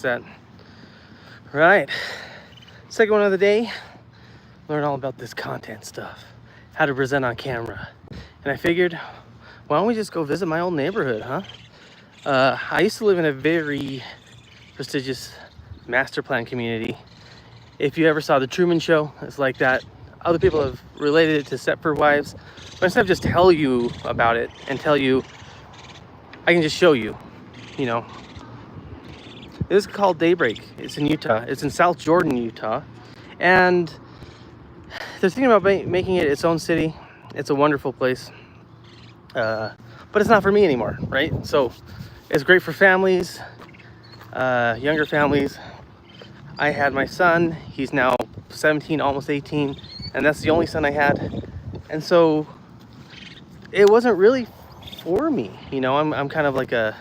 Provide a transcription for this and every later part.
fix that. Right. Second one of the day. Learn all about this content stuff. How to present on camera. And I figured, why don't we just go visit my old neighborhood, huh? I used to live in a very prestigious master plan community. If you ever saw The Truman Show, it's like that. Other people have related it to Stepford Wives. But instead of just tell you about it and tell you, I can just show you, you know. This is called Daybreak. It's in Utah. It's in South Jordan, Utah. And they're thinking about making it its own city. It's a wonderful place. But it's not for me anymore, right? So it's great for families, younger families. I had my son. He's now 17, almost 18. And that's the only son I had. And so it wasn't really for me. You know, I'm kind of like a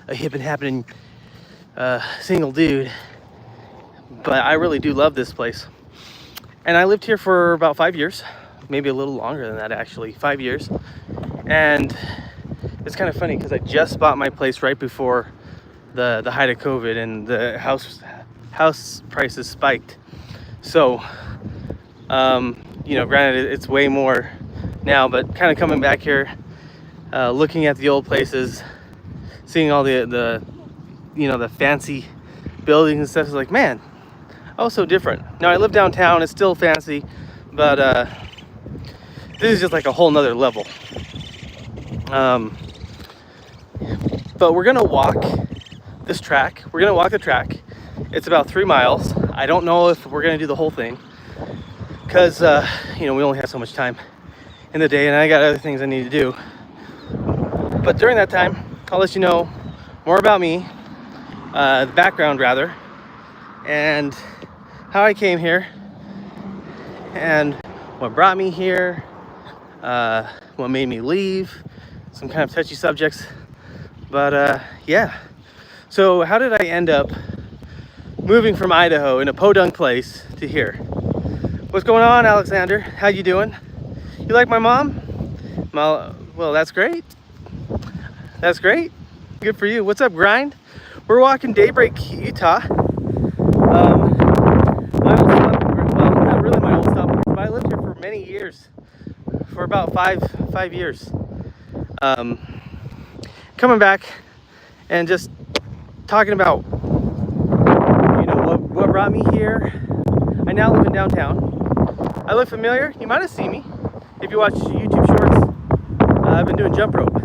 hip and happening single dude. But I really do love this place. And I lived here for about 5 years. Maybe a little longer than that, actually. 5 years. And it's kind of funny because I just bought my place right before the height of COVID, and the house prices spiked. So you know, granted it's way more now, but kind of coming back here, looking at the old places, seeing all the you know, the fancy buildings and stuff, is like, man, oh, so different. Now I live downtown. It's still fancy, but this is just like a whole nother level. But we're gonna walk this track. We're gonna walk the track. It's about 3 miles. I don't know if we're gonna do the whole thing because you know, we only have so much time in the day, and I got other things I need to do. But during that time, I'll let you know more about me, the background rather, and how I came here, and what brought me here, what made me leave, some kind of touchy subjects. But yeah, so how did I end up moving from Idaho in a podunk place to here? What's going on, Alexander? How you doing? You like my mom? Well, that's great. That's great. Good for you. What's up, Grind? We're walking Daybreak, Utah. My old stop, well, not really my old stop, but I lived here for many years, for about five years. Coming back and just talking about, you know, what brought me here. I now live in downtown. I look familiar. You might have seen me if you watch YouTube shorts. I've been doing jump rope.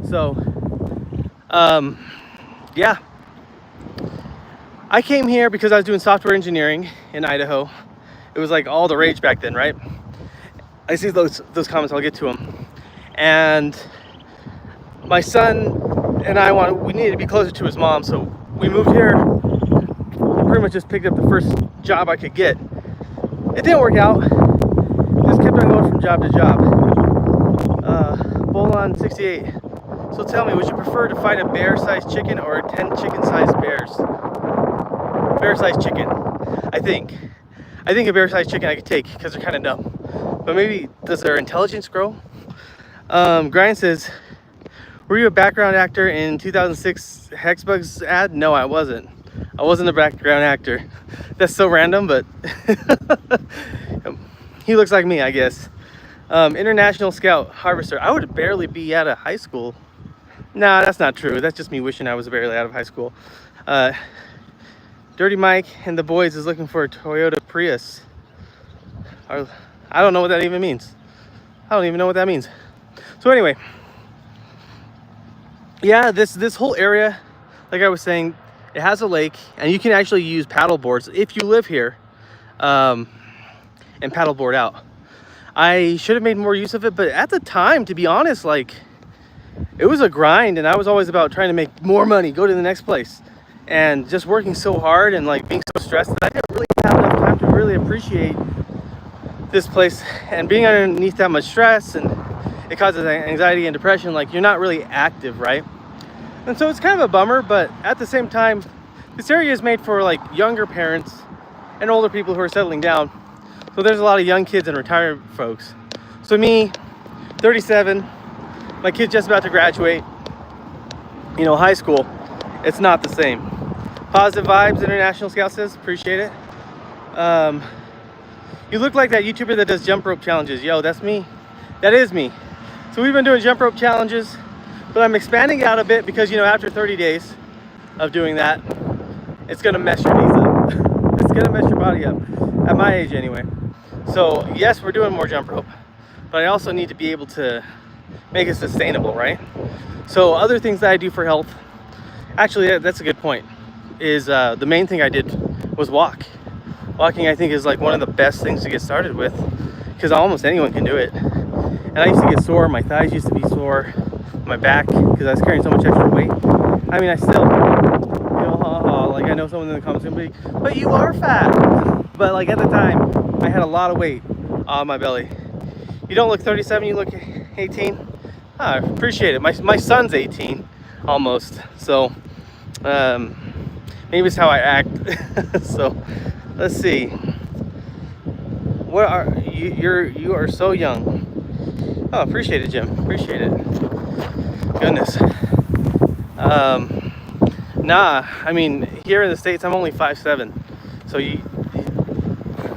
So, yeah. I came here because I was doing software engineering in Idaho. It was like all the rage back then, right? I see those comments. I'll get to them. And my son and I we needed to be closer to his mom, so we moved here. I pretty much just picked up the first job I could get. It didn't work out. Just kept on going from job to job. Bowl on 68. So tell me, would you prefer to fight a bear-sized chicken or 10 chicken-sized bears? Bear-sized chicken, I think. I think a bear-sized chicken I could take because they're kind of dumb. But maybe, does their intelligence grow? Grind says, were you a background actor in 2006 Hexbugs ad? No, I wasn't. I wasn't a background actor. That's so random, but he looks like me, I guess. International Scout Harvester. I would barely be out of high school. Nah, that's not true. That's just me wishing I was barely out of high school. Dirty Mike and the boys is looking for a Toyota Prius. I don't know what that even means. I don't even know what that means. So anyway, yeah, this whole area, like I was saying, it has a lake, and you can actually use paddle boards if you live here, and paddle board out. I should have made more use of it, but at the time, to be honest, like, it was a grind, and I was always about trying to make more money, go to the next place, and just working so hard and like being so stressed that I didn't really have enough time to really appreciate this place. And being underneath that much stress, and it causes anxiety and depression, like, you're not really active, right? And so it's kind of a bummer, but at the same time, this area is made for like younger parents and older people who are settling down. So there's a lot of young kids and retired folks. So me, 37, my kid's just about to graduate, you know, high school. It's not the same. Positive vibes, International Scout says. Appreciate it. You look like that YouTuber that does jump rope challenges. Yo, that's me. That is me. So we've been doing jump rope challenges, but I'm expanding it out a bit because, you know, after 30 days of doing that, it's gonna mess your knees up. It's gonna mess your body up, at my age anyway. So yes, we're doing more jump rope, but I also need to be able to make it sustainable, right? So other things that I do for health, actually that's a good point, is the main thing I did was walk. Walking, I think, is like one of the best things to get started with, because almost anyone can do it. And I used to get sore, my thighs used to be sore, my back, because I was carrying so much extra weight. I mean, I still, you know, like I know someone in the comments gonna be, but you are fat. But like at the time, I had a lot of weight on my belly. You don't look 37, you look 18. I appreciate it. My son's 18, almost. So maybe it's how I act. So let's see. What are you? You are so young. Oh, appreciate it, Jim. Appreciate it. Goodness. Nah. I mean, here in the States, I'm only 5'7", so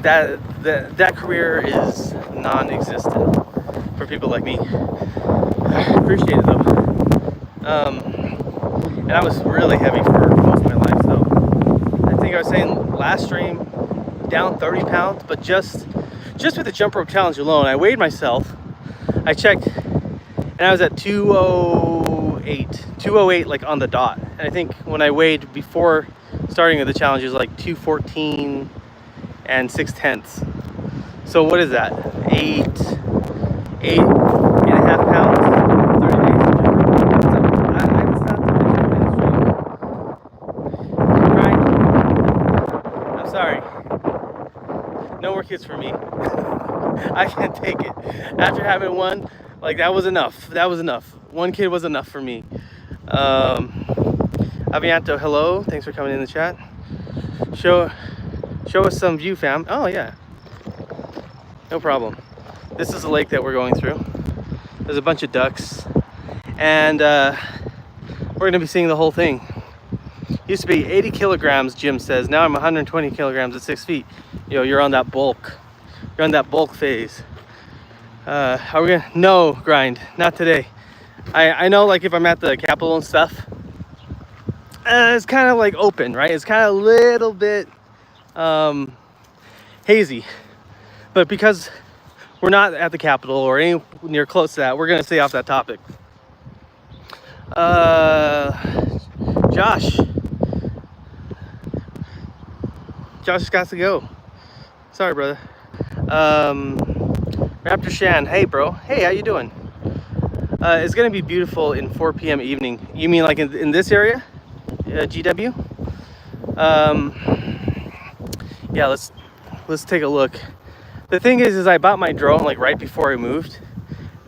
that career is non-existent for people like me. Appreciate it though. And I was really heavy for most of my life, so I think I was saying last stream down 30 pounds, but just with the jump rope challenge alone, I weighed myself, I checked, and I was at 208 like on the dot. And I think when I weighed before starting with the challenge, it was like 214 and 6/10. So what is that? 8.5 pounds, 30 days. I stopped the right? I'm sorry. No more kids for me. I can't take it. After having one, like that was enough. That was enough. One kid was enough for me. Avianto, hello. Thanks for coming in the chat. Show us some view, fam. Oh yeah. No problem. This is a lake that we're going through. There's a bunch of ducks, and we're gonna be seeing the whole thing. Used to be 80 kilograms, Jim says. Now I'm 120 kilograms at 6 feet. Yo, you're on that bulk. You're on that bulk phase. Are we gonna? No, grind. Not today. I know, like if I'm at the Capitol and stuff, it's kind of like open, right? It's kind of a little bit hazy. But because we're not at the Capitol or any near close to that, we're gonna stay off that topic. Josh has got to go. Sorry, brother. Raptor Shan, hey bro. Hey, how you doing? It's gonna be beautiful in 4 p.m. evening. You mean like in this area? GW? Yeah, let's take a look. The thing is I bought my drone like right before I moved,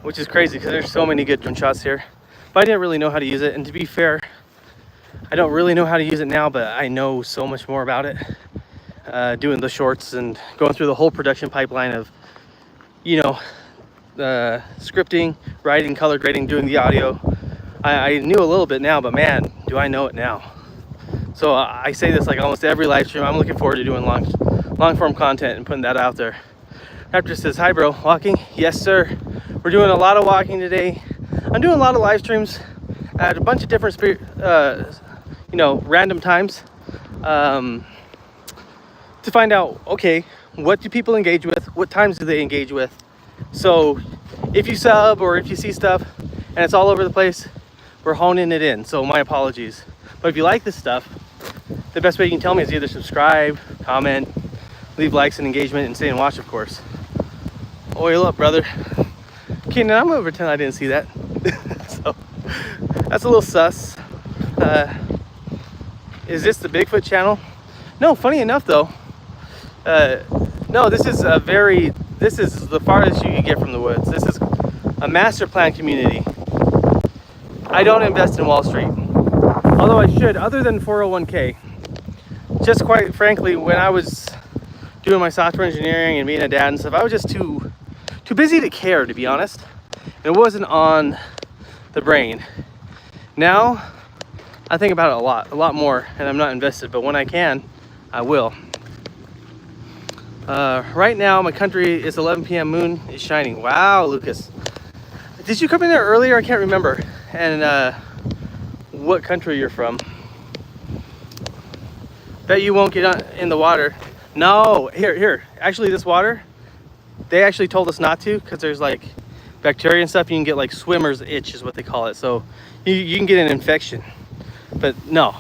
which is crazy because there's so many good drone shots here. But I didn't really know how to use it, and to be fair, I don't really know how to use it now, but I know so much more about it. Doing the shorts and going through the whole production pipeline of, you know, scripting, writing, color grading, doing the audio. I knew a little bit now, but man, do I know it now. So I say this like almost every live stream. I'm looking forward to doing long form content and putting that out there. Raptor says, hi bro, walking? Yes sir. We're doing a lot of walking today. I'm doing a lot of live streams at a bunch of different random times, to find out, okay, what do people engage with? What times do they engage with? So if you sub or if you see stuff and it's all over the place, we're honing it in. So my apologies. But if you like this stuff, the best way you can tell me is either subscribe, comment, leave likes and engagement, and stay and watch, of course. Oil up, brother. Okay, now I'm gonna pretend I didn't see that. So that's a little sus. Is this the Bigfoot channel? No, funny enough though. No, this is the farthest you can get from the woods. This is a master plan community. I don't invest in Wall Street, although I should, other than 401k. Just quite frankly, when I was doing my software engineering and being a dad and stuff, I was just too busy to care, to be honest. It wasn't on the brain. Now, I think about it a lot more, and I'm not invested, but when I can, I will. Right now, my country is 11 p.m. Moon is shining. Wow, Lucas. Did you come in there earlier? I can't remember. And what country you're from. Bet you won't get in the water. No, here. Actually, this water, they actually told us not to because there's like bacteria and stuff. You can get like swimmer's itch is what they call it. So you can get an infection. But no.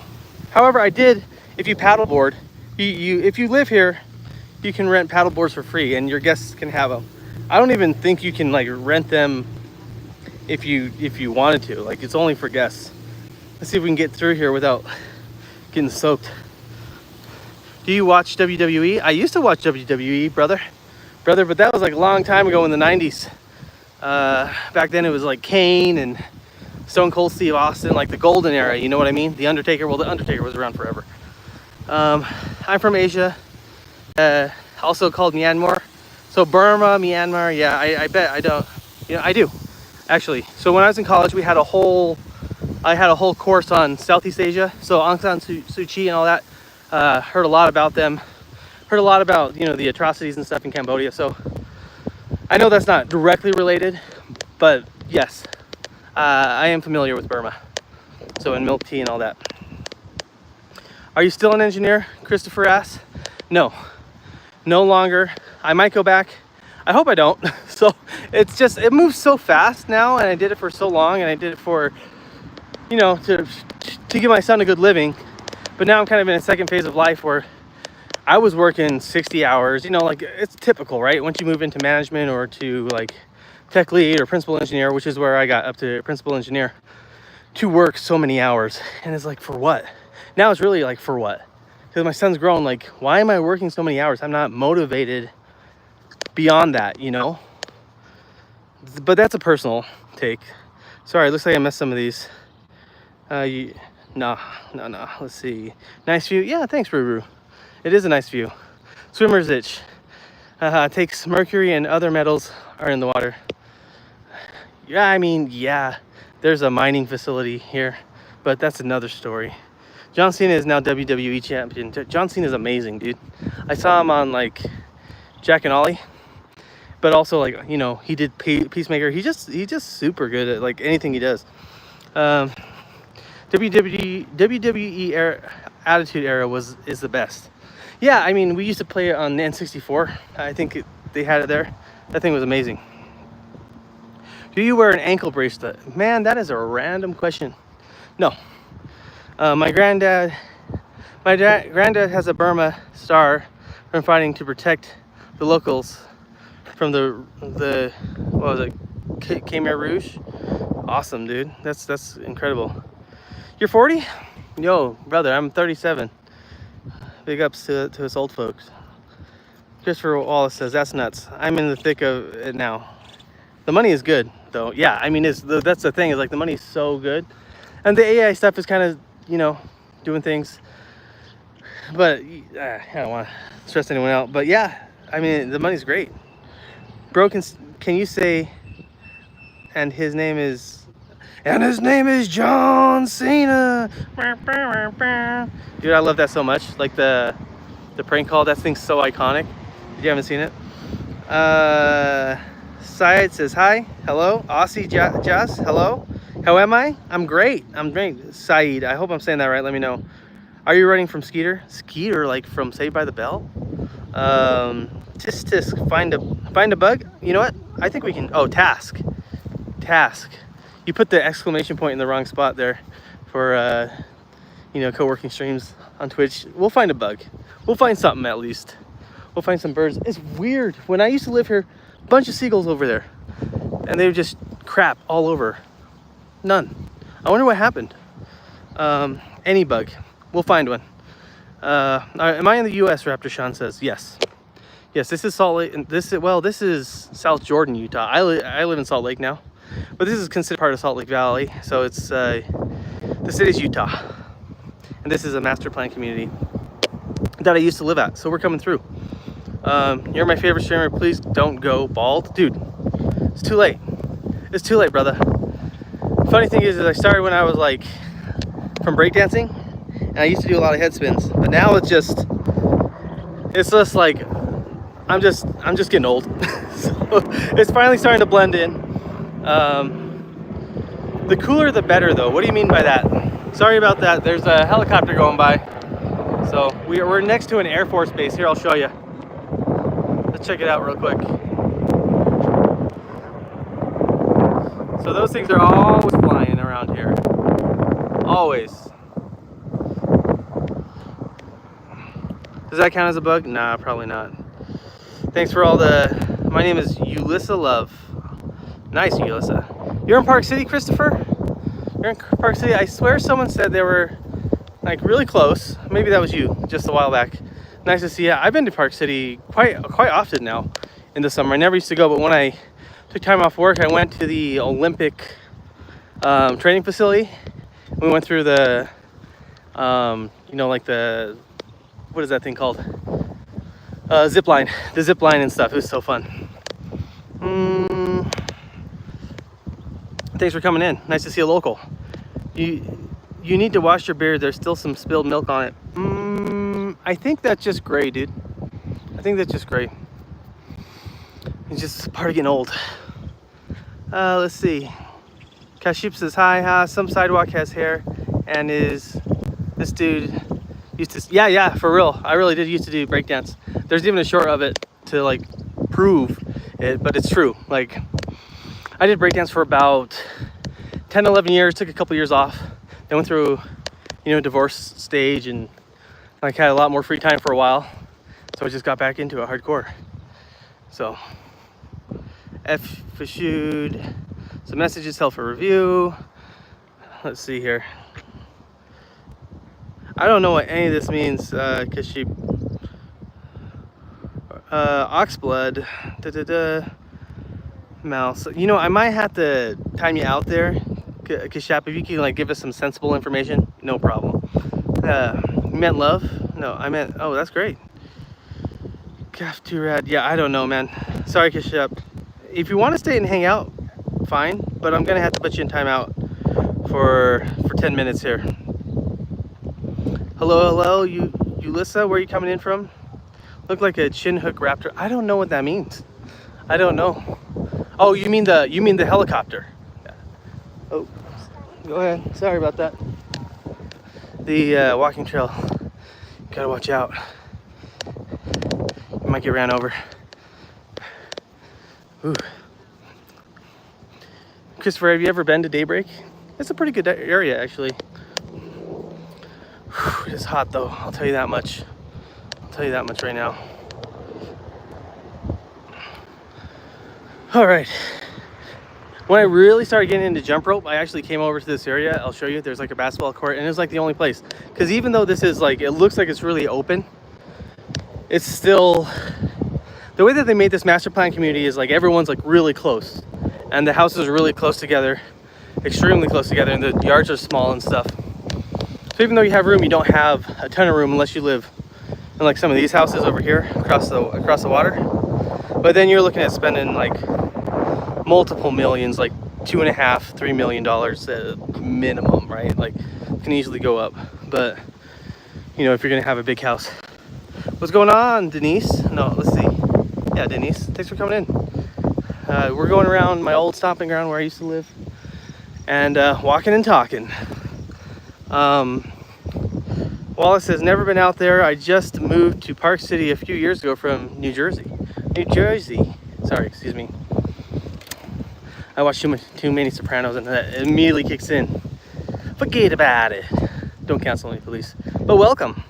However, I did, if you paddleboard, if you live here, you can rent paddle boards for free and your guests can have them. I don't even think you can like rent them if you wanted to. Like, it's only for guests. Let's see if we can get through here without getting soaked. Do you watch WWE? I used to watch WWE, brother, but that was like a long time ago in the 90s. Back then it was like Kane and Stone Cold Steve Austin, like the golden era, you know what I mean? The Undertaker, well, the Undertaker was around forever. I'm from Asia. Also called Myanmar. So Burma, Myanmar, yeah, I bet I don't, I do, actually. So when I was in college, I had a whole course on Southeast Asia. So Aung San Suu Kyi and all that, heard a lot about them, heard a lot about, the atrocities and stuff in Cambodia. So I know that's not directly related, but yes, I am familiar with Burma. So, and milk tea and all that. Are you still an engineer? Christopher asks. No longer. I might go back. I hope I don't. So it moves so fast now, and I did it for so long, and I did it for, to give my son a good living. But now I'm kind of in a second phase of life where I was working 60 hours, like it's typical, right? Once you move into management or to like tech lead or principal engineer, which is where I got up to principal engineer, to work so many hours. And it's like, for what? Now it's really like, for what? Because my son's grown, like, why am I working so many hours? I'm not motivated beyond that, But that's a personal take. Sorry, it looks like I missed some of these. No. Let's see. Nice view. Yeah, thanks, Ruru. It is a nice view. Swimmer's itch. Takes mercury and other metals are in the water. Yeah, there's a mining facility here, but that's another story. John Cena is now WWE champion. John Cena is amazing, dude. I saw him on like Jack and Ollie, but also like, he did Peacemaker. He's just super good at like anything he does. WWE Attitude Era is the best. Yeah, we used to play it on the N64. I think they had it there. That thing was amazing. Do you wear an ankle bracelet? Man, that is a random question. No. My granddad has a Burma star from fighting to protect the locals from the what was it, Khmer Rouge. Awesome, dude. That's incredible. You're 40? Yo, brother, I'm 37. Big ups to us old folks. Christopher Wallace says, that's nuts. I'm in the thick of it now. The money is good, though. Yeah, that's the thing, is like the money is so good. And the AI stuff is kind of, doing things. But I don't want to stress anyone out. But yeah, the money's great. Bro, can you say, and his name is John Cena. Dude, I love that so much. Like the prank call, that thing's so iconic. If you haven't seen it. Syed says hi. Hello. Aussie Jazz. Hello. How am I? I'm great. Syed, I hope I'm saying that right. Let me know. Are you running from Skeeter? Skeeter, like from Saved by the Bell? Tisk. Find a bug. You know what? I think we can. Oh, task. You put the exclamation point in the wrong spot there for co-working streams on Twitch. We'll find a bug. We'll find something at least. We'll find some birds. It's weird. When I used to live here, a bunch of seagulls over there, and they were just crap all over. None. I wonder what happened. Any bug. We'll find one. Am I in the U.S.? Raptor Sean says yes. Yes, this is Salt Lake. This is South Jordan, Utah. I live in Salt Lake now, but this is considered part of Salt Lake Valley. So it's the city's Utah, and this is a master plan community that I used to live at. So we're coming through. You're my favorite streamer. Please don't go bald, dude. It's too late. It's too late, brother. Funny thing is I started when I was like from breakdancing, and I used to do a lot of head spins, but now it's just like I'm just getting old. So it's finally starting to blend in. The cooler the better though. What do you mean by that? Sorry about that. There's a helicopter going by. So we're next to an Air Force base. Here, I'll show you. Let's check it out real quick. So those things are always flying around here. Always. Does that count as a bug? Nah, probably not. Thanks for all the... My name is Ulyssa Love. Nice, Ulyssa. You're in Park City, Christopher? You're in Park City? I swear someone said they were like really close. Maybe that was you just a while back. Nice to see you. I've been to Park City quite often now in the summer. I never used to go, but when I took time off work, I went to the Olympic training facility. We went through the, you know, like the, what is that thing called? Zip line. The zip line and stuff. It was so fun. Thanks for coming in. Nice to see a local. You need to wash your beard. There's still some spilled milk on it. I think that's just gray, dude. I think that's just gray. It's just part of getting old. Let's see. Kaship says, hi, some sidewalk has hair and this dude used to, yeah, for real. I really did used to do breakdance. There's even a short of it to like prove it, but it's true. Like, I did breakdance for about 10, 11 years, took a couple years off. Then went through, you know, divorce stage and like had a lot more free time for a while. So I just got back into it hardcore. So, F for shoot. Some messages held for review. Let's see here. I don't know what any of this means, cause she, oxblood, mouse. You know, I might have to time you out there. Kashap, if you can like give us some sensible information, no problem. You meant love? No, I meant, oh, that's great. Calf too rad. Yeah, I don't know, man. Sorry, Kashap. If you want to stay and hang out, fine, but I'm gonna have to put you in timeout for 10 minutes here. Hello, Ulyssa, where are you coming in from? Look like a chin hook raptor. I don't know what that means. I don't know. Oh, you mean the helicopter? Yeah. Oh, go ahead. Sorry about that. The walking trail. Gotta watch out. You might get ran over. Ooh. Christopher, have you ever been to Daybreak? It's a pretty good area, actually. Whew, it is hot, though. I'll tell you that much. I'll tell you that much right now. All right. When I really started getting into jump rope, I actually came over to this area. I'll show you. There's like a basketball court, and it's like the only place. Because even though this is like, it looks like it's really open, it's still, the way that they made this master plan community is like everyone's like really close. And the houses are really close together, extremely close together, and the yards are small and stuff. So even though you have room, you don't have a ton of room unless you live in like some of these houses over here across the water. But then you're looking at spending like multiple millions, like $2.5–3 million minimum, right? Like, it can easily go up. But you know, if you're gonna have a big house. What's going on, Denise? No, let's see. Yeah, Denise, thanks for coming in. We're going around my old stomping ground where I used to live and walking and talking. Wallace has never been out there. I just moved to Park City a few years ago from New Jersey. Sorry, excuse me. I watched too many Sopranos and that immediately kicks in. Forget about it. Don't cancel me, please. But welcome.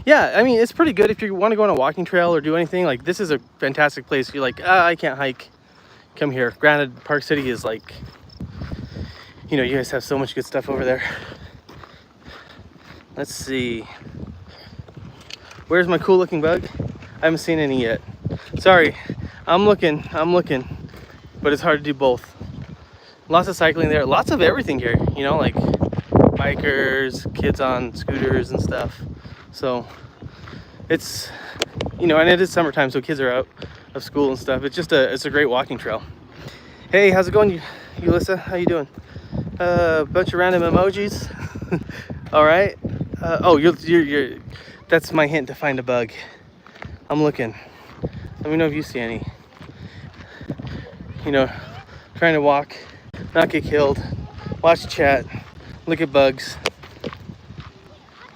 Yeah, I mean, it's pretty good if you want to go on a walking trail or do anything. Like, this is a fantastic place. You're like, I can't hike. Come here. Granted, Park City is like, you know, you guys have so much good stuff over there. Let's see. Where's my cool looking bug? I haven't seen any yet. Sorry, I'm looking, but it's hard to do both. Lots of cycling there, lots of everything here, you know, like bikers, kids on scooters and stuff. So it's, you know, and it is summertime, so kids are out of school and stuff. It's just it's a great walking trail. Hey, how's it going, Ulyssa? How you doing? Bunch of random emojis. All right. Oh, you're. That's my hint to find a bug. I'm looking. Let me know if you see any. You know, trying to walk, not get killed, watch chat, look at bugs.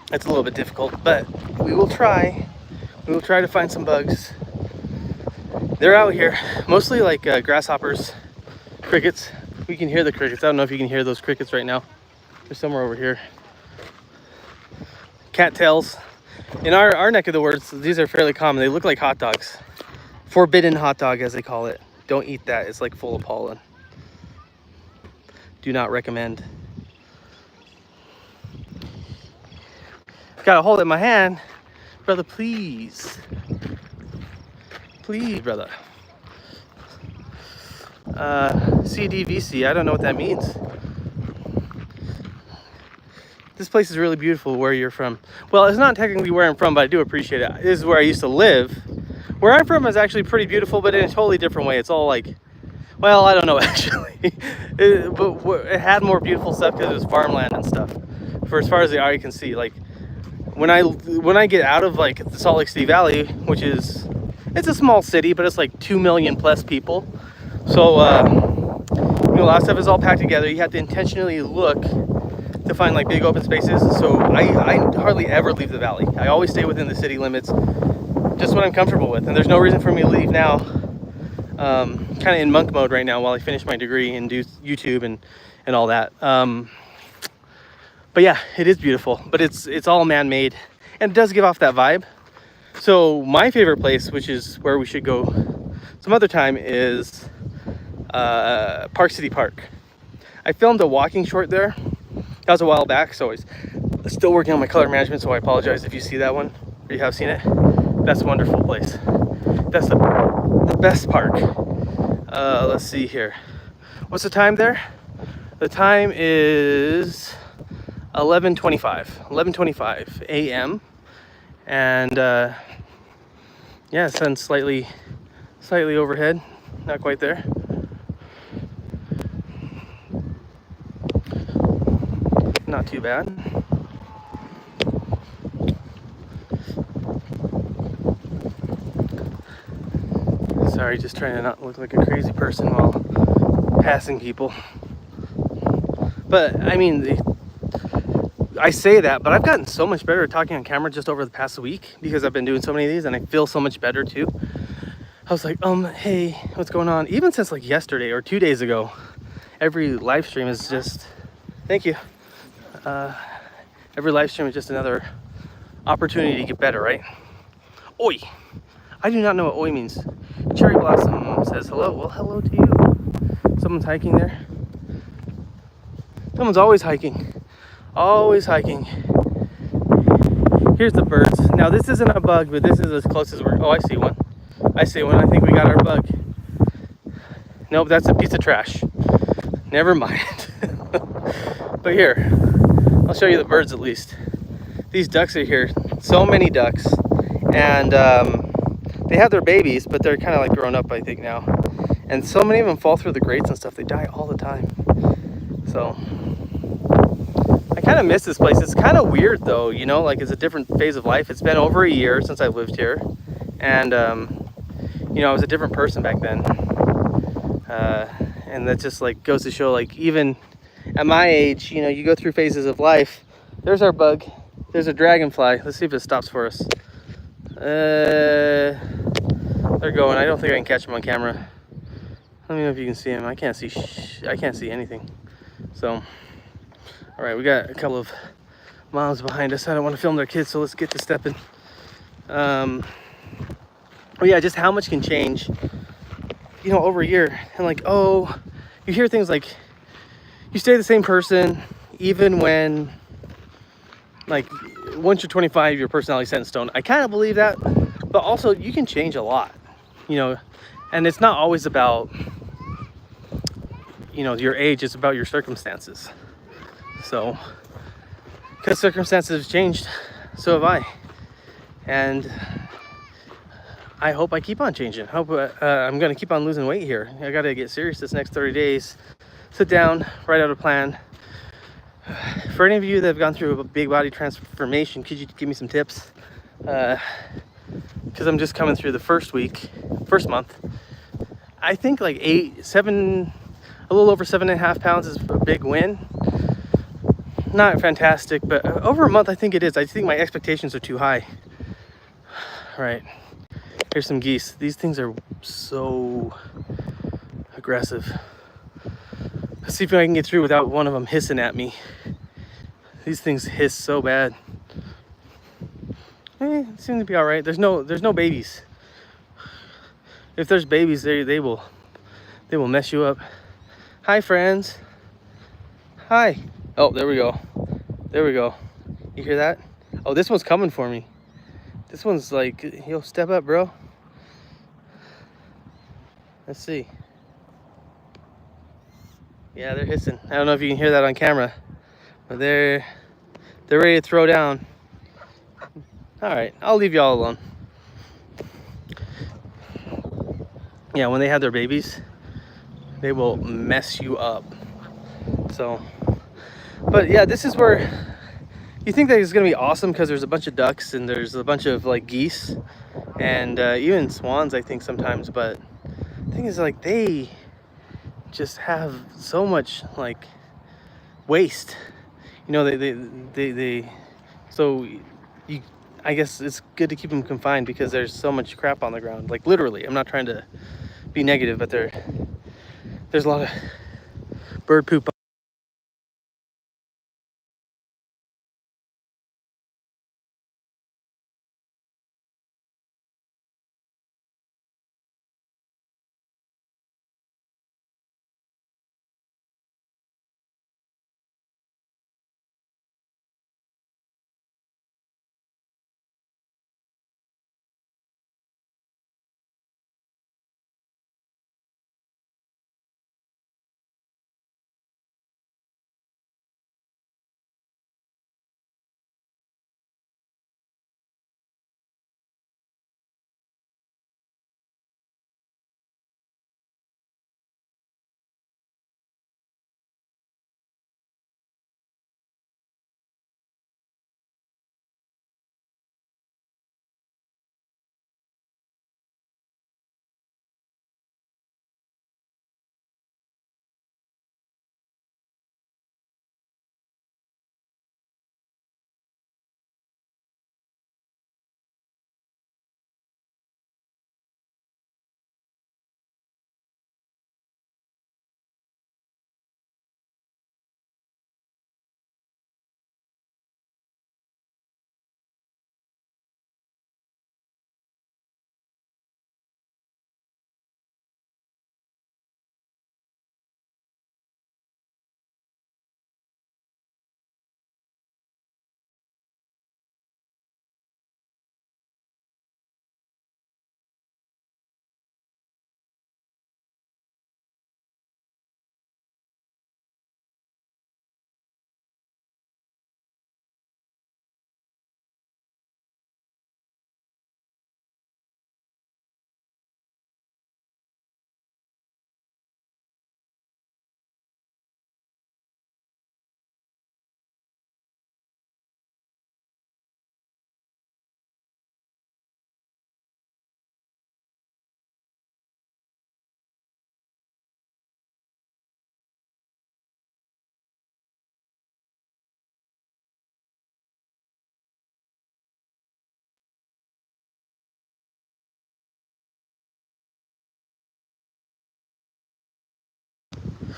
That's a little bit difficult, but we will try. We will try to find some bugs. They're out here, mostly like grasshoppers, crickets. We can hear the crickets. I don't know if you can hear those crickets right now. They're somewhere over here. Cattails. In our neck of the woods, these are fairly common. They look like hot dogs. Forbidden hot dog, as they call it. Don't eat that. It's like full of pollen. Do not recommend. Got a hold in my hand. Brother, please. Please, brother. CDVC. I don't know what that means. This place is really beautiful where you're from. Well, it's not technically where I'm from, but I do appreciate it. This is where I used to live. Where I'm from is actually pretty beautiful, but in a totally different way. It's all like, well, I don't know actually. But it had more beautiful stuff because it was farmland and stuff. For as far as the eye can see, like when I get out of like the Salt Lake City Valley, which is, it's a small city, but it's like 2 million plus people. So you know, a lot of stuff is all packed together. You have to intentionally look to find like big open spaces. So I hardly ever leave the valley. I always stay within the city limits, just what I'm comfortable with. And there's no reason for me to leave now. Kind of in monk mode right now while I finish my degree and do YouTube and all that. But yeah, it is beautiful, but it's all man-made, and it does give off that vibe. So my favorite place, which is where we should go some other time, is Park City Park. I filmed a walking short there. That was a while back, so I was still working on my color management, so I apologize if you see that one or you have seen it. That's a wonderful place. That's the best park. Let's see here. What's the time there? The time is 11:25 a.m. And yeah, sun's slightly overhead, not quite there. Not too bad. Sorry, just trying to not look like a crazy person while passing people. But I mean, I say that, but I've gotten so much better at talking on camera just over the past week because I've been doing so many of these, and I feel so much better too. I was like, hey, what's going on? Even since like yesterday or 2 days ago, every live stream is just, thank you. Every live stream is just another opportunity to get better, right? Oi! I do not know what oi means. Cherry Blossom says hello. Well, hello to you. Someone's hiking there. Someone's always hiking. Always hiking. Here's the birds. Now this isn't a bug, but this is as close as we're... Oh, I see one. I see one. I think we got our bug. Nope, that's a piece of trash. Never mind. But here, I'll show you the birds at least. These ducks are here. So many ducks. And they have their babies, but they're kind of like grown up, I think, now. And so many of them fall through the grates and stuff. They die all the time. So I kind of miss this place. It's kind of weird though, you know, like it's a different phase of life. It's been over a year since I've lived here. And, you know, I was a different person back then. And that just like goes to show, like, even at my age, you know, you go through phases of life. There's our bug. There's a dragonfly. Let's see if it stops for us. They're going. I don't think I can catch them on camera. Let me know if you can see them. I can't see. I can't see anything. So, all right, we got a couple of moms behind us. I don't want to film their kids, so let's get to stepping. Oh yeah, just how much can change, you know, over a year. And like, oh, you hear things like you stay the same person even when, like, once you're 25, your personality set in stone. I kind of believe that, but also you can change a lot, you know, and it's not always about, you know, your age. It's about your circumstances. So, because circumstances have changed, so have I, and I hope I keep on changing. I hope I'm going to keep on losing weight here. I got to get serious this next 30 days. Sit down, write out a plan for any of you that have gone through a big body transformation, could you give me some tips? Because I'm just coming through the first month. I think like a little over 7.5 pounds is a big win. Not fantastic, but over a month I think it is. I think my expectations are too high. All right, here's some geese. These things are so aggressive. Let's see if I can get through without one of them hissing at me. These things hiss so bad. It seems to be all right. There's no babies. If there's babies, they will mess you up. Hi, friends. Hi. Oh, there we go. There we go. You hear that? Oh, this one's coming for me. This one's like, yo, step up, bro. Let's see. Yeah, they're hissing. I don't know if you can hear that on camera, but they're ready to throw down. All right, I'll leave y'all alone. Yeah, when they have their babies, they will mess you up. So, but yeah, this is where you think that it's gonna be awesome because there's a bunch of ducks and there's a bunch of like geese and even swans, I think sometimes. But the thing is, like, they just have so much like waste. You know, they so you. I guess it's good to keep them confined because there's so much crap on the ground. Like, literally, I'm not trying to be negative, but there's a lot of bird poop.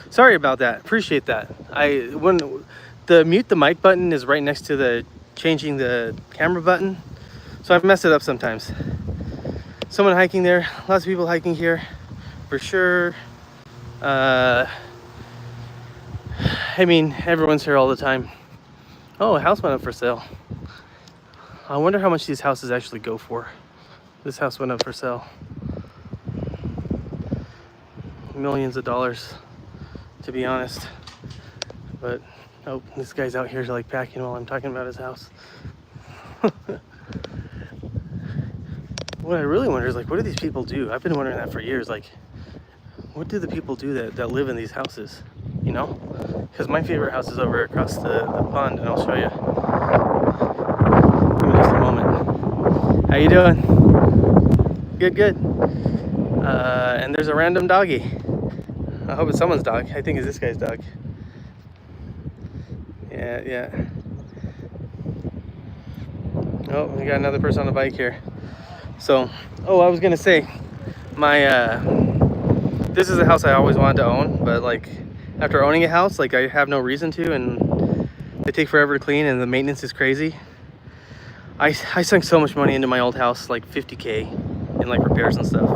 Sorry about that. Appreciate that. When the mute the mic button is right next to the changing the camera button, so I mess it up sometimes. Someone hiking there. Lots of people hiking here, for sure. I mean, everyone's here all the time. Oh, a house went up for sale. I wonder how much these houses actually go for. This house went up for sale. Millions of dollars, to be honest. But oh, this guy's out here like packing while I'm talking about his house. What I really wonder is, like, what do these people do? I've been wondering that for years. Like, what do the people do that live in these houses? you know? Because my favorite house is over across the pond, and I'll show you. Give me just a moment. How you doing? Good, good. And there's a random doggy. I hope it's someone's dog. I think it's this guy's dog. Yeah, yeah. Oh, we got another person on a bike here. So, I was gonna say, my this is a house I always wanted to own, but like after owning a house, like I have no reason to, and they take forever to clean, and the maintenance is crazy. I sunk so much money into my old house, like 50K in like repairs and stuff. Do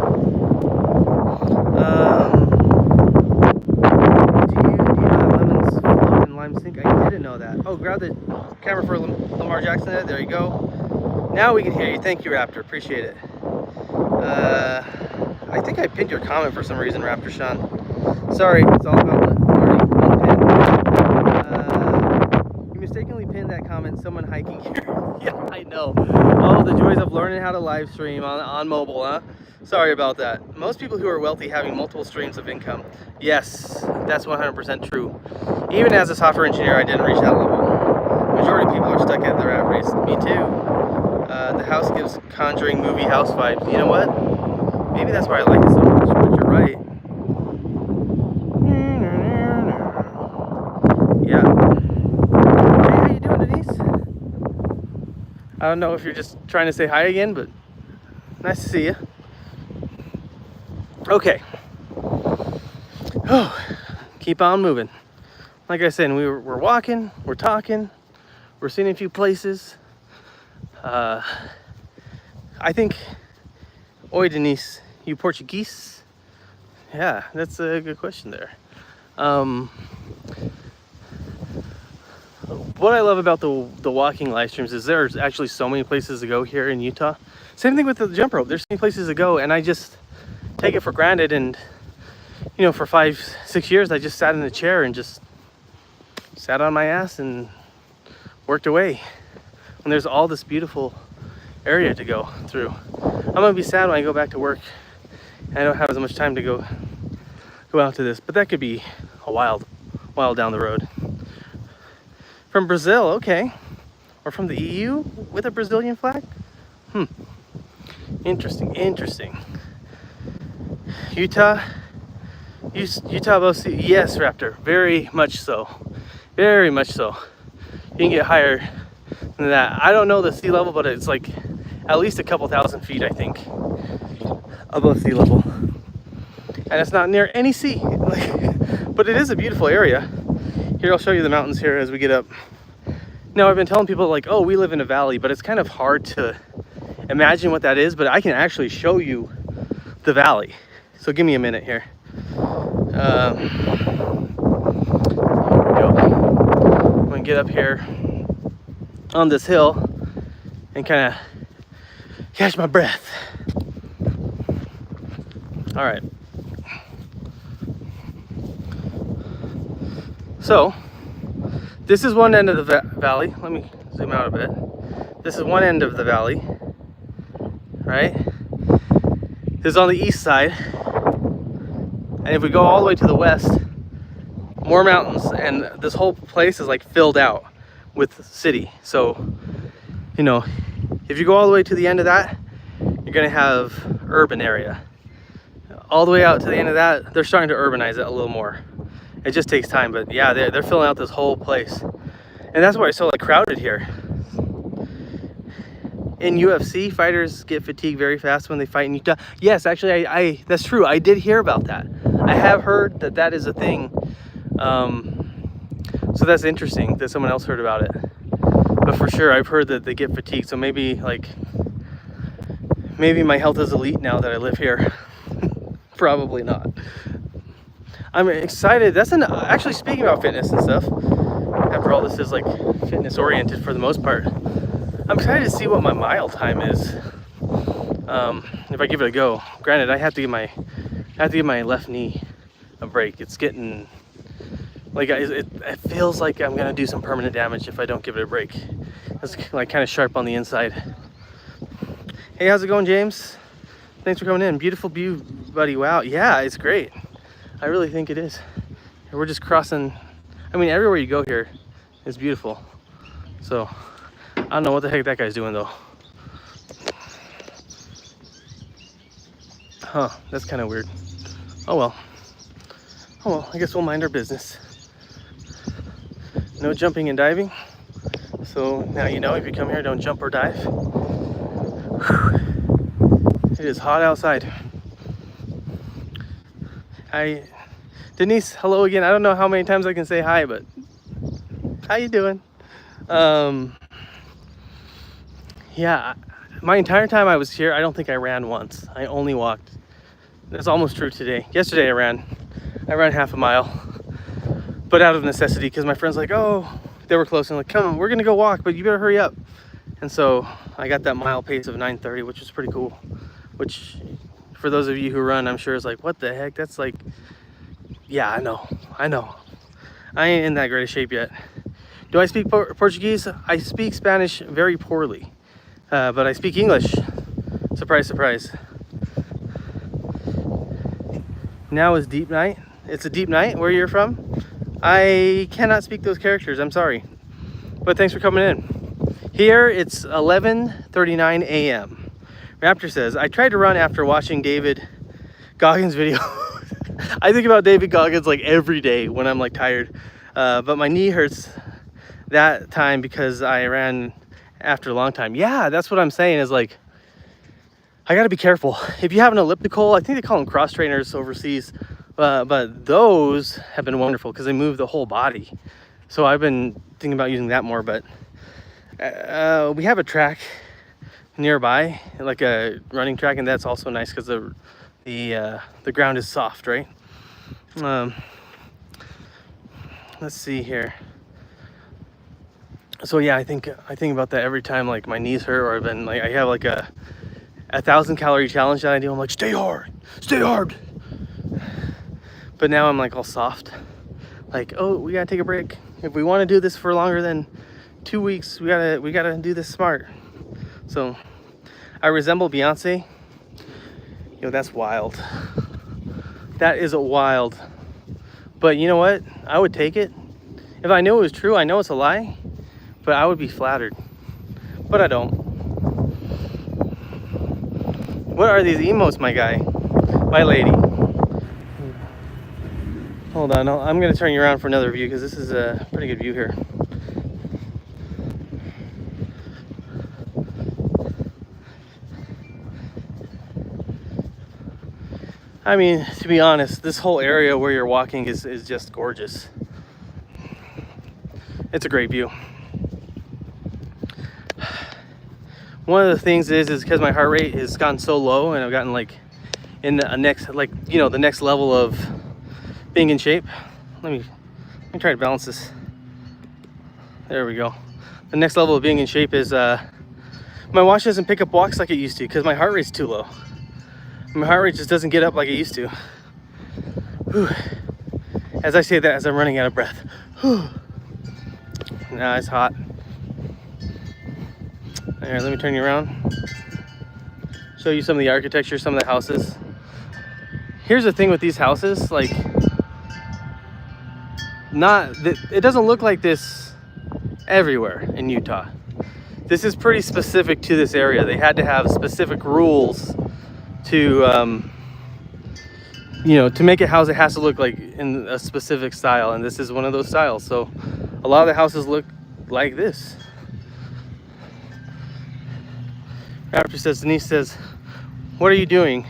you have lemons float in lime sink? I didn't know that. Oh, grab the camera for Lamar Jackson. There you go. Now we can hear you. Thank you, Raptor. Appreciate it. I think I pinned your comment for some reason, Raptor Sean. Sorry, it's all about learning unpin. You mistakenly pinned that comment, someone hiking here. Yeah, I know. Oh, the joys of learning how to live stream on mobile, huh? Sorry about that. Most people who are wealthy having multiple streams of income. Yes, that's 100% true. Even as a software engineer, I didn't reach that level. Majority of people are stuck at the rat race. Me too. The house gives Conjuring movie house vibes. You know what? Maybe that's why I like it so much, but you're right. Yeah. Hey, how you doing, Denise? I don't know if you're just trying to say hi again, but nice to see you. Okay. Oh, keep on moving. Like I said, we're walking, we're talking, we're seeing a few places. I think, oi Denise, you Portuguese? Yeah, that's a good question there. What I love about the walking live streams is there's actually so many places to go here in Utah. Same thing with the jump rope. There's so many places to go, and I just take it for granted. And you know, for 5-6 years, I just sat in a chair and just sat on my ass and worked away. And there's all this beautiful area to go through. I'm gonna be sad when I go back to work and I don't have as much time to go out to this, but that could be a while down the road. From Brazil, okay. Or from the EU with a Brazilian flag? Interesting. Utah both, yes, Raptor, very much so. Very much so. You can get higher than that. I don't know the sea level, but it's like at least a couple thousand feet, I think, above sea level. And it's not near any sea, but it is a beautiful area. Here, I'll show you the mountains here as we get up. Now, I've been telling people like, oh, we live in a valley, but it's kind of hard to imagine what that is, but I can actually show you the valley. So give me a minute here. Here we go. I'm gonna get up here on this hill and kind of catch my breath. All right. So this is one end of the valley. Let me zoom out a bit. This is one end of the valley, right? This is on the east side. And if we go all the way to the west, more mountains, and this whole place is like filled out with city. So, you know, if you go all the way to the end of that, you're gonna have urban area. All the way out to the end of that, they're starting to urbanize it a little more. It just takes time, but yeah, they're filling out this whole place. And that's why it's so like crowded here. In UFC, fighters get fatigued very fast when they fight in Utah. Yes, actually, I that's true. I did hear about that. I have heard that is a thing. So that's interesting that someone else heard about it. But for sure, I've heard that they get fatigued. So maybe my health is elite now that I live here. Probably not. I'm excited. Actually, speaking about fitness and stuff, after all, this is like fitness oriented for the most part. I'm excited to see what my mile time is. If I give it a go. Granted, I have to give my left knee a break. It's getting like it feels like I'm gonna do some permanent damage if I don't give it a break. It's like kind of sharp on the inside. Hey, how's it going, James? Thanks for coming in. Beautiful view, buddy. Wow. Yeah, it's great. I really think it is. we're just crossing. I mean, everywhere you go here is beautiful. So I don't know what the heck that guy's doing though. Huh, that's kind of weird. Oh well. Oh well, I guess we'll mind our business. No jumping and diving. So now you know, if you come here, don't jump or dive. Whew. It is hot outside. Denise, hello again. I don't know how many times I can say hi, but how you doing? Yeah, my entire time I was here, I don't think I ran once. I only walked. That's almost true today. Yesterday I ran half a mile, but out of necessity, because my friend's like, oh, they were close and like, come on, we're gonna go walk, but you better hurry up. And so I got that mile pace of 9:30, which was pretty cool. Which, for those of you who run, I'm sure is like, what the heck? That's like, yeah, I know. I ain't in that great a shape yet. Do I speak Portuguese? I speak Spanish very poorly, but I speak English. Surprise, surprise. Now is deep night. It's a deep night where you're from. I cannot speak those characters, I'm sorry. But thanks for coming in. Here it's 11:39 a.m. Raptor says, I tried to run after watching David Goggins' video. I think about David Goggins like every day when I'm like tired. But my knee hurts that time because I ran after a long time. Yeah, that's what I'm saying is like, I gotta be careful. If you have an elliptical, I think they call them cross trainers overseas, but those have been wonderful because they move the whole body. So I've been thinking about using that more, but we have a track nearby, like a running track, and that's also nice because the ground is soft, right? Let's see here. So yeah, I think about that every time like my knees hurt, or I've been like, I have like a 1,000-calorie challenge that I do. I'm like, stay hard. But now I'm like all soft. Like, oh, we gotta take a break. If we want to do this for longer than 2 weeks, we gotta do this smart. So I resemble Beyonce. Yo, that's wild. That is wild. But you know what? I would take it. If I knew it was true, I know it's a lie, but I would be flattered. But I don't. What are these emotes, my guy? My lady. Hold on, I'm gonna turn you around for another view because this is a pretty good view here. I mean, to be honest, this whole area where you're walking is just gorgeous. It's a great view. One of the things is because my heart rate has gotten so low and I've gotten like in a next, like, you know, the next level of being in shape. Let me try to balance this. There we go. The next level of being in shape is my watch doesn't pick up walks like it used to because my heart rate's too low. My heart rate just doesn't get up like it used to. Whew. As I say that, as I'm running out of breath. Whew. Nah, it's hot. All right, let me turn you around. Show you some of the architecture, some of the houses. Here's the thing with these houses, like, it doesn't look like this everywhere in Utah. This is pretty specific to this area. They had to have specific rules to, you know, to make a house, it has to look like in a specific style, and this is one of those styles. So a lot of the houses look like this. Raptor says, Denise says, what are you doing?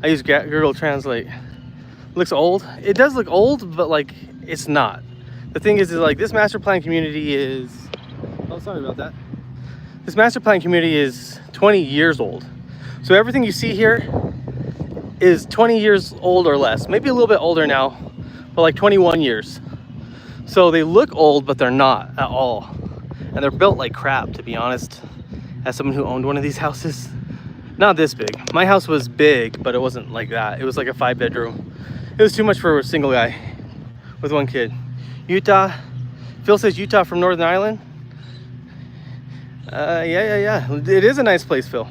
I use Google Translate. Looks old. It does look old, but like it's not. The thing is like this master plan community is, oh, sorry about that. This master plan community is 20 years old. So everything you see here is 20 years old or less. Maybe a little bit older now, but like 21 years. So they look old, but they're not at all. And they're built like crap, to be honest. As someone who owned one of these houses, not this big. My house was big, but it wasn't like that. It was like a 5-bedroom. It was too much for a single guy with one kid. Utah, Phil says Utah from Northern Ireland. Yeah. It is a nice place, Phil.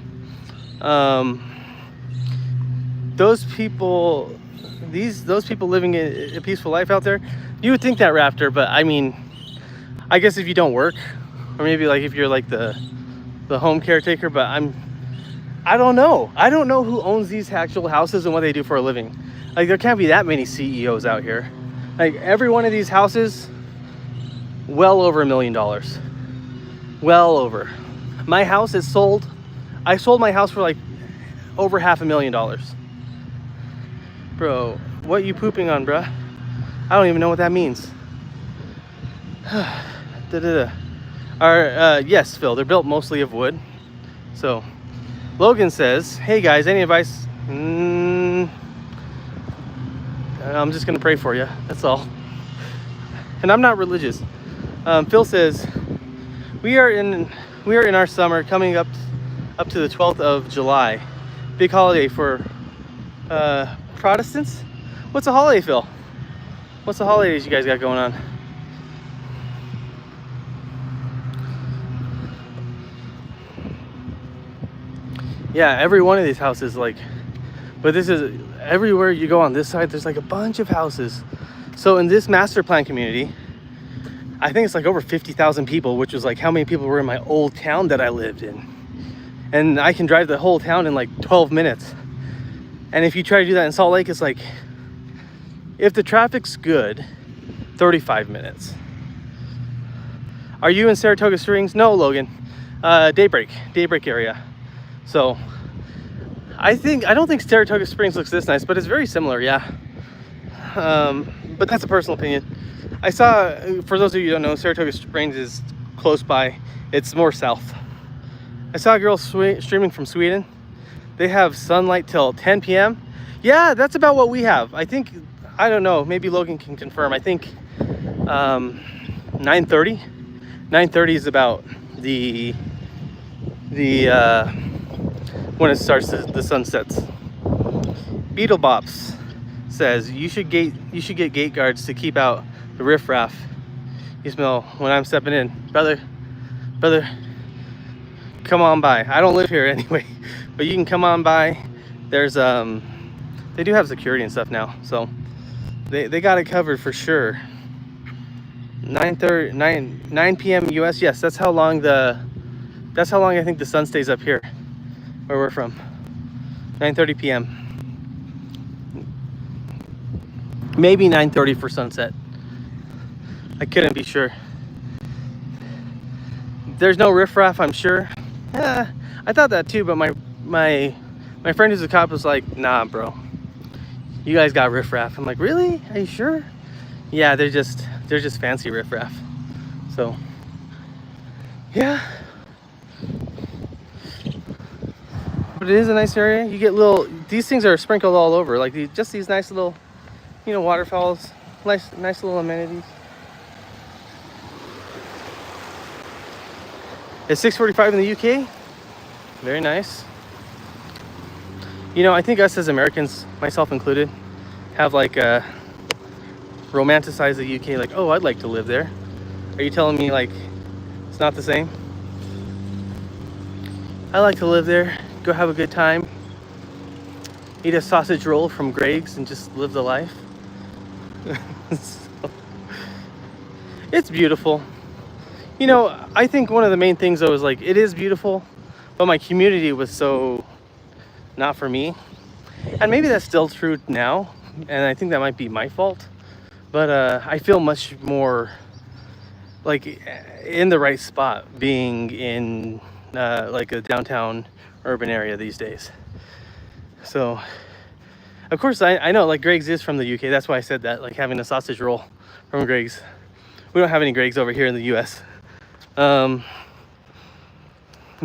those people, those people living a peaceful life out there, you would think that, Raptor. But I mean, I guess if you don't work, or maybe like if you're like the home caretaker, but I don't know. I don't know who owns these actual houses and what they do for a living. Like, there can't be that many CEOs out here. Like, every one of these houses, well over $1 million. Well over. My house is sold. I sold my house for like over $500,000. Bro, what you pooping on, bruh? I don't even know what that means. Yes, Phil, they're built mostly of wood. So, Logan says, hey guys, any advice? I'm just gonna pray for you, that's all. And I'm not religious. Phil says, we are in our summer, coming up to the 12th of July. Big holiday for Protestants. What's a holiday, Phil? What's the holidays you guys got going on? Yeah, every one of these houses, like, but this is everywhere you go on this side, there's like a bunch of houses. So in this master plan community, I think it's like over 50,000 people, which was like how many people were in my old town that I lived in. And I can drive the whole town in like 12 minutes. And if you try to do that in Salt Lake, it's like, if the traffic's good, 35 minutes. Are you in Saratoga Springs? No, Logan. Daybreak area. So I don't think Saratoga Springs looks this nice, but it's very similar, yeah. But that's a personal opinion. I saw, for those of you who don't know, Saratoga Springs is close by. It's more south. I saw a girl streaming from Sweden. They have sunlight till 10 p.m. Yeah, that's about what we have. I think, I don't know, maybe Logan can confirm. I think 9:30. 9:30 is about the when it starts, the sun sets. Beetle Bops says you should get gate guards to keep out the riffraff. You smell when I'm stepping in, brother. Come on by. I don't live here anyway, but you can come on by. There's they do have security and stuff now, so they got it covered for sure. 9 p.m. US. Yes, that's how long I think the sun stays up here where we're from. 9:30 p.m. Maybe 9:30 for sunset. I couldn't be sure. There's no riffraff, I'm sure. Yeah, I thought that too, but my friend who's a cop was like, nah, bro, you guys got riffraff. I'm like, really? Are you sure? Yeah, they're just fancy riffraff. So, yeah. But it is a nice area. You get these things are sprinkled all over, like just these nice little, waterfalls, nice little amenities. It's 6:45 in the UK. Very nice. I think us as Americans, myself included, have like romanticized the UK, like, oh, I'd like to live there. Are you telling me like it's not the same? I like to live there, go have a good time, eat a sausage roll from Greg's and just live the life. So, it's beautiful. I think one of the main things though is like, it is beautiful, but my community was so not for me. And maybe that's still true now, and I think that might be my fault. But I feel much more like in the right spot being in like a downtown urban area these days. So, of course, I know like Greg's is from the UK. That's why I said that, like having a sausage roll from Greg's. We don't have any Greg's over here in the US.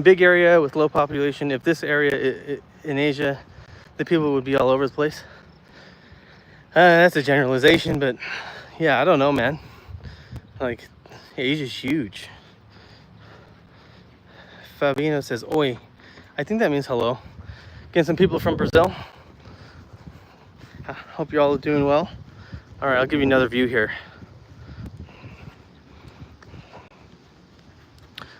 Big area with low population. If this area in Asia, the people would be all over the place. That's a generalization, but yeah, I don't know, man. Like, Asia's huge. Fabino says, oi. I think that means hello. Getting some people from Brazil. I hope you're all doing well. All right, I'll give you another view here.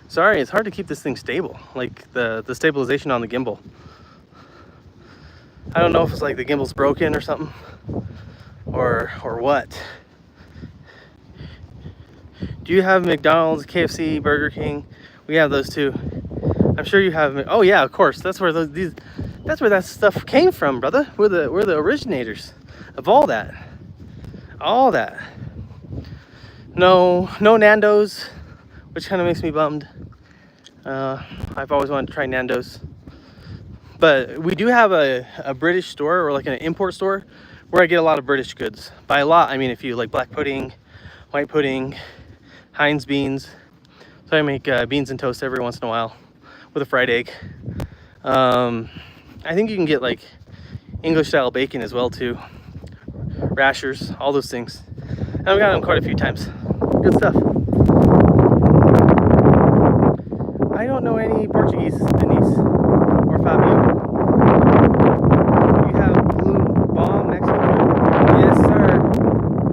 Sorry, it's hard to keep this thing stable, like the stabilization on the gimbal. I don't know if it's like the gimbal's broken or something, or what. Do you have McDonald's, KFC, Burger King? We have those too. I'm sure you have. Oh yeah, of course. That's where that's where that stuff came from, brother. We're the originators of all that. All that. No Nando's, which kind of makes me bummed. I've always wanted to try Nando's. But we do have a British store, or like an import store, where I get a lot of British goods. By a lot, I mean a few, like black pudding, white pudding, Heinz beans. So I make beans and toast every once in a while with a fried egg. I think you can get like English style bacon as well too. Rashers, all those things. And I've got them quite a few times. Good stuff. I don't know any Portuguese, Denise or Fabio. You have Blue Bomb Mexican food? Yes, sir.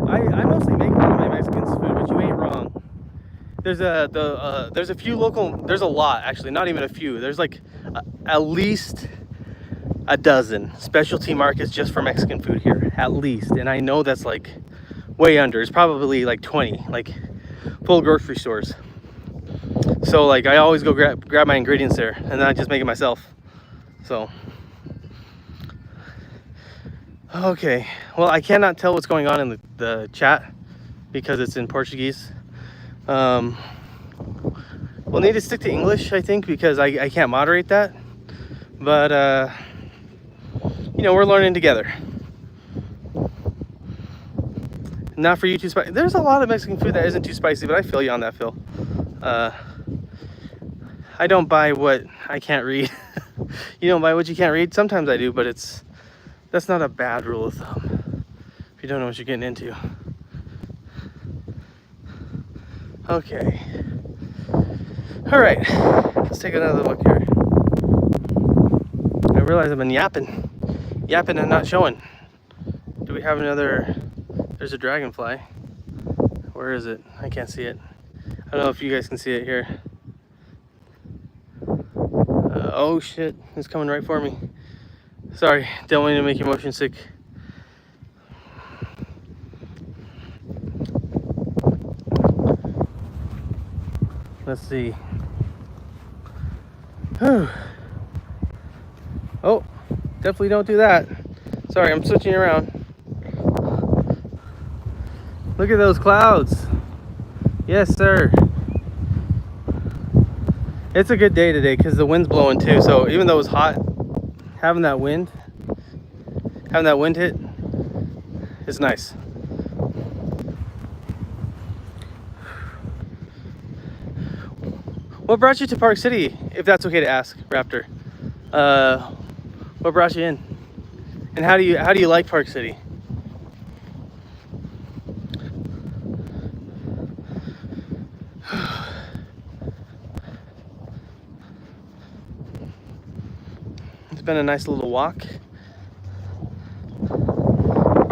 I mostly make a lot of my Mexican food, but you ain't wrong. There's a few local. There's a lot actually, not even a few. There's like at least a dozen specialty markets just for Mexican food here, at least. And I know that's like way under. It's probably like 20, like full grocery stores. So like I always go grab my ingredients there, and then I just make it myself. So okay, well, I cannot tell what's going on in the chat because it's in Portuguese. We'll need to stick to English, I think, because I can't moderate that. But you know, we're learning together. Not for you too spicy. There's a lot of Mexican food that isn't too spicy, but I feel you on that, Phil. I don't buy what I can't read. You don't buy what you can't read? Sometimes I do, but that's not a bad rule of thumb if you don't know what you're getting into. Okay. All right, let's take another look here. I realize I've been yapping and not showing. Do we have another? There's a dragonfly. Where is it? I can't see it. I don't know if you guys can see it here. Oh shit, it's coming right for me. Sorry, don't mean to make you motion sick. Let's see. Whew. Oh, definitely don't do that. Sorry, I'm switching around. Look at those clouds. Yes, sir. It's a good day today because the wind's blowing too. So even though it's hot, having that wind hit is nice. What brought you to Park City, if that's okay to ask, Raptor? What brought you in? And how do you like Park City? It's been a nice little walk.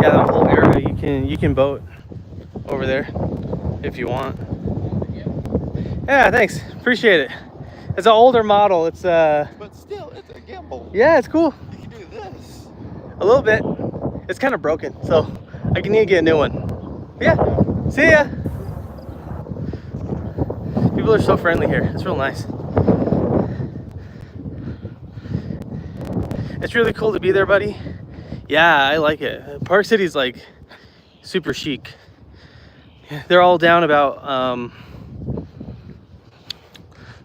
Yeah, that whole area you can boat over there if you want. Yeah, thanks. Appreciate it. It's an older model. It's But still, it's a gimbal. Yeah, it's cool. You can do this. A little bit. It's kind of broken, so I need to get a new one. But yeah, see ya. People are so friendly here. It's real nice. It's really cool to be there, buddy. Yeah, I like it. Park City's like super chic. They're all down about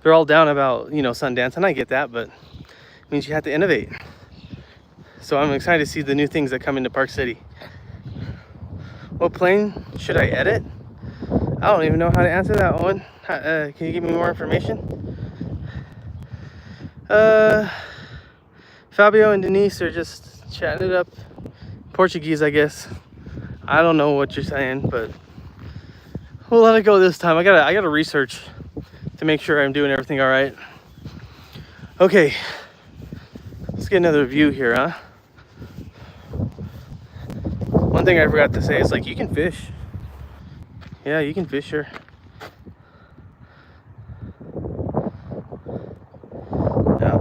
you know, Sundance, and I get that, but it means you have to innovate. So I'm excited to see the new things that come into Park City. What plane should I edit? I don't even know how to answer that one. Can you give me more information? Fabio and Denise are just chatting it up. Portuguese, I guess. I don't know what you're saying, but we'll let it go this time. I gotta research to make sure I'm doing everything all right. Okay, let's get another view here, huh? One thing I forgot to say is, like, you can fish. Yeah, you can fish here. Yeah.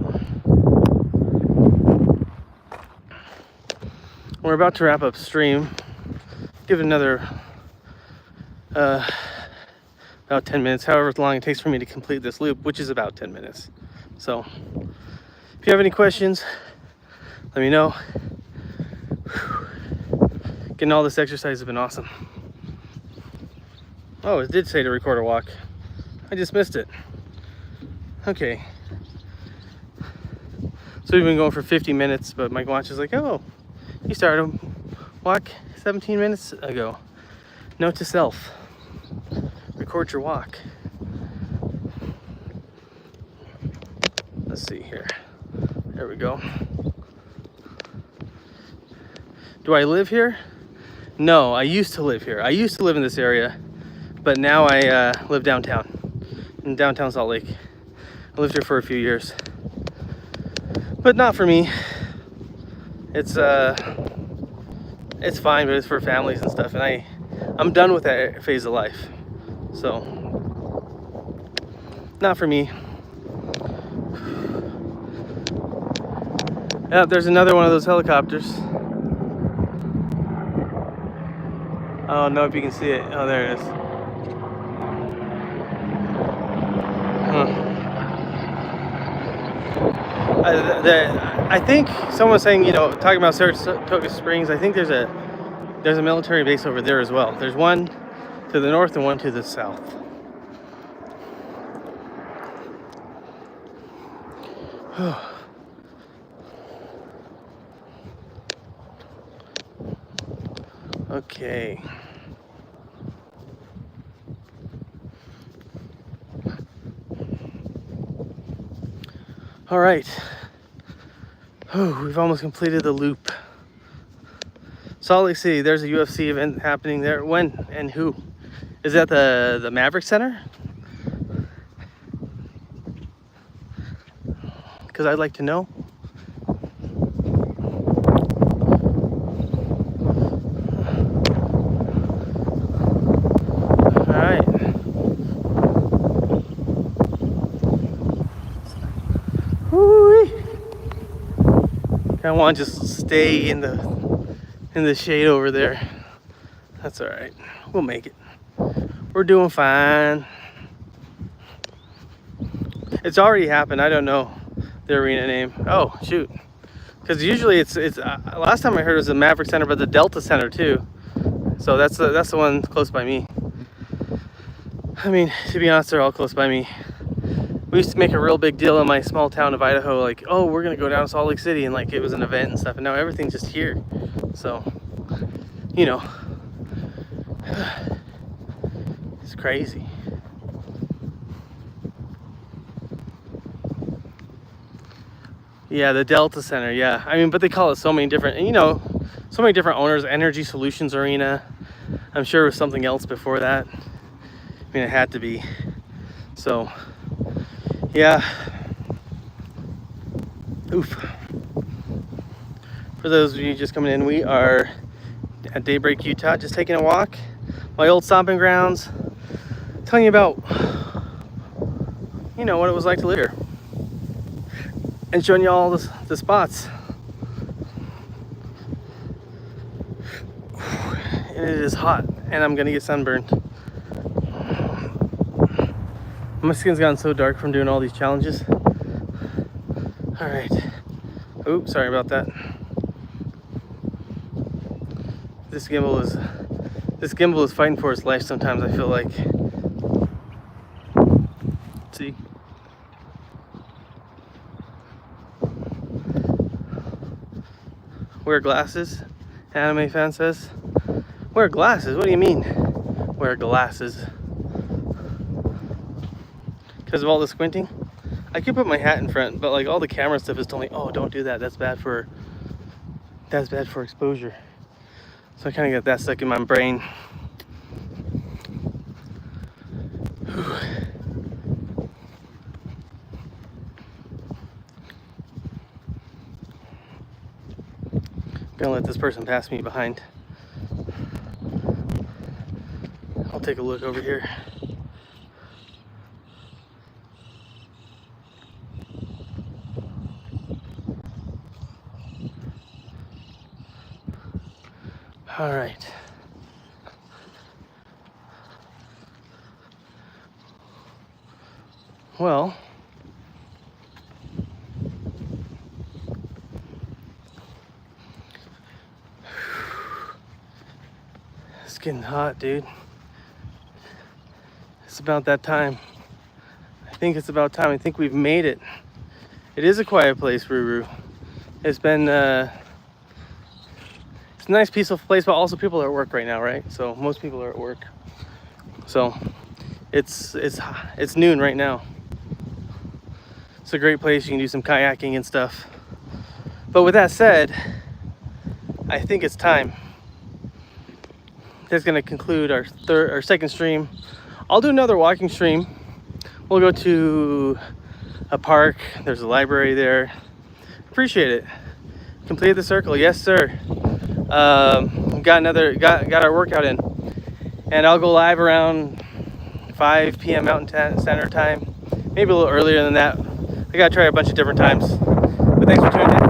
We're about to wrap up stream. Give it another about 10 minutes, however long it takes for me to complete this loop, which is about 10 minutes. So if you have any questions, let me know. Getting all this exercise has been awesome. Oh, it did say to record a walk. I just missed it. Okay. So we've been going for 50 minutes, but my watch is like, oh, you started a walk 17 minutes ago. Note to self, record your walk. Let's see here. There we go. Do I live here? No, I used to live here. I used to live in this area, but now I live downtown, in downtown Salt Lake. I lived here for a few years, but not for me. It's fine, but it's for families and stuff, and I'm done with that phase of life. So, not for me. Yeah, there's another one of those helicopters. I don't know if you can see it. Oh, there it is. I think someone was saying, talking about Saratoga Springs. I think there's a military base over there as well. There's one to the north and one to the south. Okay. All right. Oh, we've almost completed the loop. Salt Lake City, there's a UFC event happening there. When and who? Is that the Maverick Center? Because I'd like to know. All right. Woo-wee. I want to just stay in the shade over there. That's all right. We'll make it. We're doing fine. It's already happened. I don't know the arena name. Oh shoot! Because usually it's last time I heard it was the Maverick Center, but the Delta Center too. So that's the one close by me. I mean, to be honest, they're all close by me. We used to make a real big deal in my small town of Idaho, like, oh, we're gonna go down to Salt Lake City, and like it was an event and stuff. And now everything's just here. So, it's crazy. Yeah, the Delta Center. Yeah, I mean, but they call it so many different, so many different owners. Energy Solutions Arena. I'm sure it was something else before that. I mean, it had to be. So, yeah. Oof. For those of you just coming in, we are at Daybreak, Utah, just taking a walk. My old stomping grounds. Telling you about, what it was like to live here. And showing you all the spots. And it is hot, and I'm gonna get sunburned. My skin's gotten so dark from doing all these challenges. All right. Oops, sorry about that. This gimbal is fighting for its life sometimes, I feel like. See? Wear glasses, anime fan says. Wear glasses? What do you mean? Wear glasses. Because of all the squinting? I could put my hat in front, but like all the camera stuff is telling me, oh, don't do that. That's bad for exposure. So I kind of got that stuck in my brain. Gonna let this person pass me behind. I'll take a look over here. All right. Well, it's getting hot, dude. It's about that time. I think it's about time. I think we've made it. It is a quiet place, Ruru. It's been it's a nice, peaceful place, but also people are at work right now, right? So most people are at work. So it's noon right now. It's a great place. You can do some kayaking and stuff. But with that said, I think it's time. That's gonna conclude our second stream. I'll do another walking stream. We'll go to a park. There's a library there. Appreciate it. Completed the circle, yes sir. Got our workout in, and I'll go live around 5 p.m. Mountain Standard Time, maybe a little earlier than that. I gotta try a bunch of different times. But thanks for tuning in.